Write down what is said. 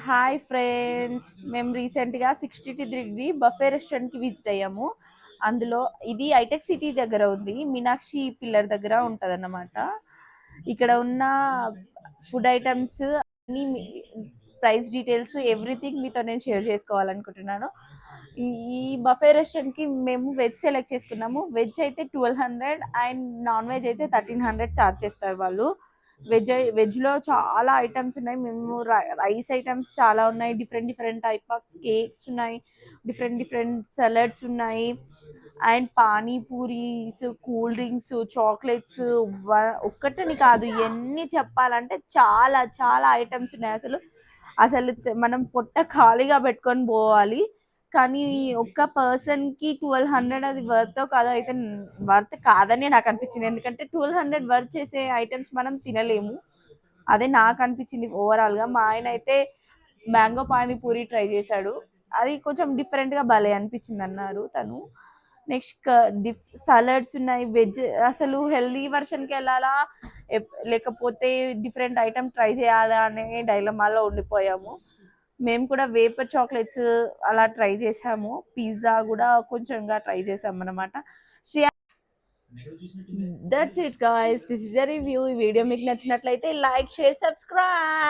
Hi friends, మేము రీసెంట్గా 63 buffet రెస్టారెంట్కి విజిట్ అయ్యాము. అందులో ఇది ఐటెక్ సిటీ దగ్గర ఉంది, మీనాక్షి పిల్లర్ దగ్గర ఉంటుంది అన్నమాట. ఇక్కడ ఉన్న ఫుడ్ ఐటమ్స్ అన్ని ప్రైస్ డీటెయిల్స్ ఎవ్రీథింగ్ మీతో నేను షేర్ చేసుకోవాలనుకుంటున్నాను. ఈ బఫే రెస్టారెంట్కి మేము వెజ్ సెలెక్ట్ చేసుకున్నాము. వెజ్ అయితే 1200 అండ్ నాన్ వెజ్ అయితే 1300 ఛార్జ్ చేస్తారు వాళ్ళు. వెజ్లో చాలా ఐటమ్స్ ఉన్నాయి. మేము రైస్ ఐటమ్స్ చాలా ఉన్నాయి, different different type of cakes ఉన్నాయి, డిఫరెంట్ డిఫరెంట్ సలాడ్స్ ఉన్నాయి, and panipuris, cool drinks, chocolates, ఒక్కటని కాదు ఎన్ని చెప్పాలంటే చాలా చాలా ఐటమ్స్ ఉన్నాయి. అసలు అసలు మనం పొట్ట ఖాళీగా పెట్టుకొని పోవాలి. కానీ ఒక్క పర్సన్కి 1200 అది వర్త్ కాదో అయితే వర్త్ కాదని నాకు అనిపించింది. ఎందుకంటే 1200 వర్త్ చేసే ఐటమ్స్ మనం తినలేము. అదే నాకు అనిపించింది ఓవరాల్గా. మా ఆయన అయితే మ్యాంగో పానీపూరి ట్రై చేశాడు. అది కొంచెం డిఫరెంట్గా భలే అనిపించింది అన్నారు తను. నెక్స్ట్ సలాడ్స్ ఉన్నాయి. వెజ్ అసలు హెల్దీ వర్షన్కి వెళ్ళాలా లేకపోతే డిఫరెంట్ ఐటమ్ ట్రై చేయాలా అనే డైలమాలో ఉండిపోయాము. మేము కూడా వేపర్ చాక్లెట్స్ అలా ట్రై చేసాము. పిజ్జా కూడా కొంచెంగా ట్రై చేసాము అనమాట. శ్రీ that's it guys, this is the review. ఈ వీడియో మీకు నచ్చినట్లయితే లైక్, షేర్, సబ్స్క్రైబ్.